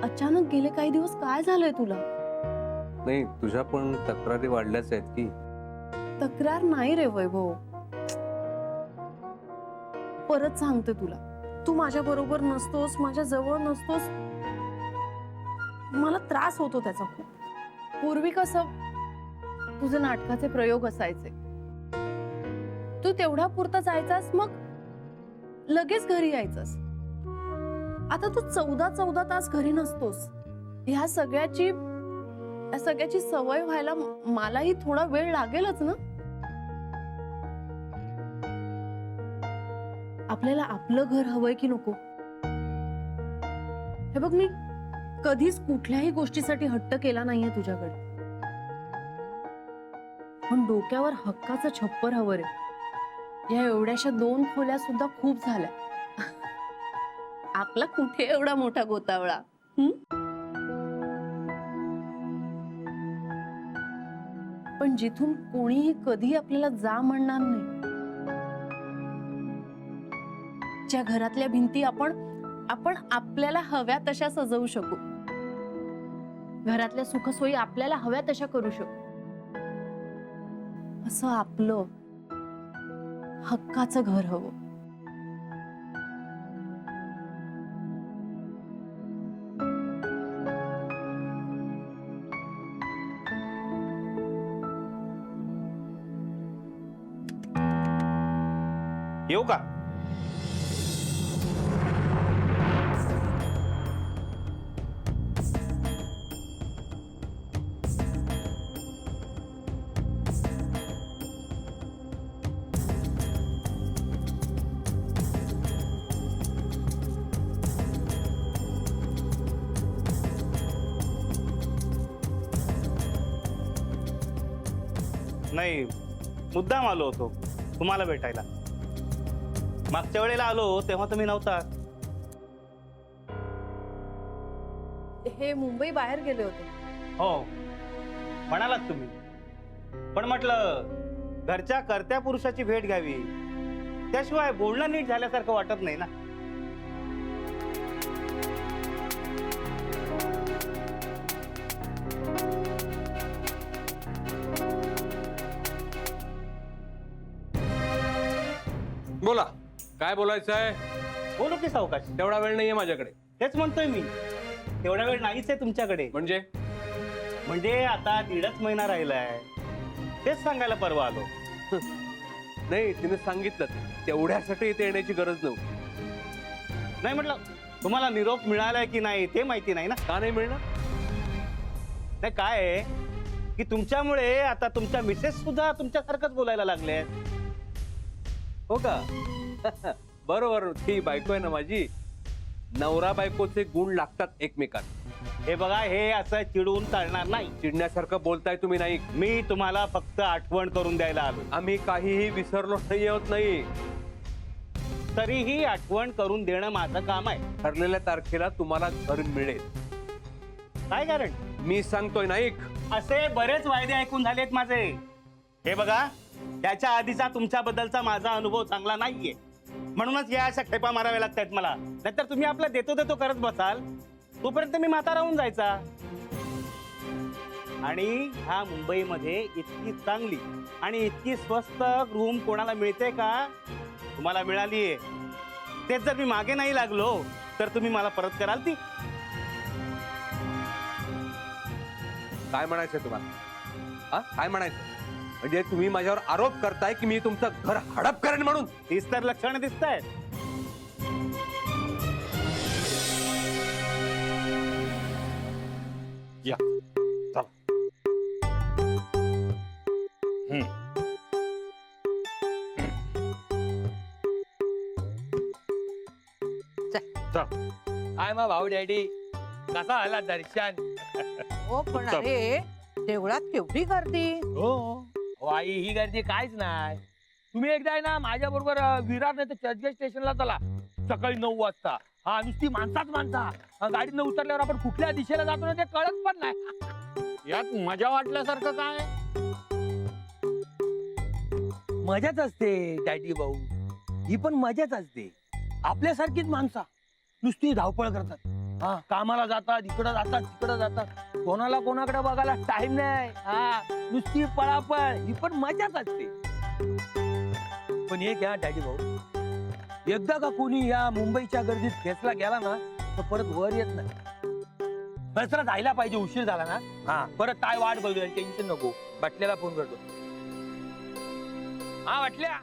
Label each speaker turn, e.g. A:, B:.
A: अचानक गेले काही दिवस काय झालंय तुला?
B: नाही, तुझ्या पण तक्रारी वाढल्याच आहेत की.
A: तक्रार नाही रे वैभव, परत सांगते तुला, तू माझ्या बरोबर नसतोस, माझ्या जवळ नसतोस, मला त्रास होतो त्याचा खूप. पूर्वी कसं तुझे नाटकाचे प्रयोग असायचे, तू तेवढा पुरता जायचास, मग लगेच घरी यायचास. आता तू 14 तास घरी नसतोस. ह्या सगळ्याची सवय व्हायला मलाही थोडा वेळ लागेलच ना. आपल्याला आपलं घर हवंय की नको? हे बघ, मी कधीच कुठल्याही गोष्टीसाठी हट्ट केला नाहीये तुझ्याकडे, पण डोक्यावर हक्काचं छप्पर हवं रे. या एवढ्याशा 2 खोल्या सुद्धा खूप झाल्या. आपला कुठे एवढा मोठा गोतावळा. पण जिथून कोणीही कधी आपल्याला जा म्हणणार नाही, ज्या घरातल्या भिंती आपण आपल्याला हव्या तशा सजवू शकू, घरातल्या सुखसोयी आपल्याला हव्या तशा करू शकू, असं आपलं हक्काचं घर हवं.
C: येऊ का? नाही, मुद्दाम आलो होतो तुम्हाला भेटायला. मागच्या वेळेला आलो तेव्हा तुम्ही नव्हता.
A: हे मुंबई बाहेर गेले होते.
C: हो, म्हणालात तुम्ही, पण म्हटलं घरच्या कर्त्या पुरुषाची भेट घ्यावी, त्याशिवाय बोलणं नीट झाल्यासारखं वाटत नाही ना.
B: बोला, काय बोलायचं आहे?
C: बोलू की सावकाश?
B: तेवढा वेळ नाहीये माझ्याकडे.
C: तेच म्हणतोय मी, तेवढा वेळ नाहीच आहे तुमच्याकडे. म्हणजे आता 1.5 महिना राहिलाय, तेच सांगायला परवा आलो.
B: नाही, तिने सांगितलं तेवढ्यासाठी इथे येण्याची गरज नव्हती.
C: नाही म्हटलं, तुम्हाला निरोप मिळालाय की नाही ते माहिती नाही ना.
B: का नाही मिळणार?
C: नाही, काय आहे की तुमच्यामुळे आता तुमच्या मिसेस सुद्धा तुमच्यासारखंच बोलायला लागले.
B: हो का? बरोबर, ती बायको आहे ना माझी. नवरा बायकोचे गुण लागतात एकमेकात.
C: हे बघा, हे असं चिडून चालणार नाही.
B: चिडण्यासारखं बोलताय तुम्ही. नाही,
C: मी तुम्हाला फक्त आठवण करून द्यायला आलो.
B: आम्ही काहीही विसरलो नाही आहोत. नाही,
C: तरीही आठवण करून देणं माझं काम आहे.
B: ठरलेल्या तारखेला तुम्हाला घर मिळेल.
C: काय कारण?
B: मी सांगतोय नाईक.
C: असे बरेच वायदे ऐकून झालेत माझे. हे बघा, त्याच्या आधीचा तुमच्याबद्दलचा माझा अनुभव चांगला नाहीये, म्हणूनच या अशा खेपा माराव्या लागतात मला. नाहीतर तुम्ही आपला देतो करत बसाल, तोपर्यंत मी म्हातारा होऊन जायचा. आणि ह्या मुंबईमध्ये इतकी चांगली आणि इतकी स्वस्त रूम कोणाला मिळते का? तुम्हाला मिळालीये. तेच जर मी मागे नाही लागलो तर तुम्ही मला परत कराल ती.
B: काय म्हणायचंय तुम्हाला? काय म्हणायचं? म्हणजे तुम्ही माझ्यावर आरोप करताय की मी तुमचं घर हडप करेन म्हणून?
C: तीच तर लक्षणं दिसत आहेत. या चल.
D: काय मग भाऊ डॅडी, कसा आला दर्शन?
E: हो, पण अरे देवळात केवढी गर्दी.
D: हो आई, ही गर्दी काहीच नाही. तुम्ही एकदा आहे ना माझ्या बरोबर विरार नाही तर चर्चगेट स्टेशनला चला, सकाळी 9 वाजता. हा, नुसती माणसा गाडीनं उतरल्यावर आपण कुठल्या दिशेला जातो ना ते कळत पण नाही. यात मजा वाटल्यासारखं काय? मजाच असते डॅडी भाऊ, ही पण मजाच असते. आपल्यासारखीच माणसा नुसती धावपळ करतात, हा कामाला जातात, इकडं जातात तिकडं जातात, कोणाला कोणाकडे बघायला टाइम नाही. हा नुसती पळापळ, ही पण मजाच असते. पण एक या डॅडी भाऊ, एकदा का कोणी या मुंबईच्या गर्दीत खेचला गेला ना तर परत वर येत नाही. बसला जायला पाहिजे, उशीर झाला ना हा परत काय वाट बघूया, टेन्शन नको. बाटल्याला फोन करतो. हा बाटल्या.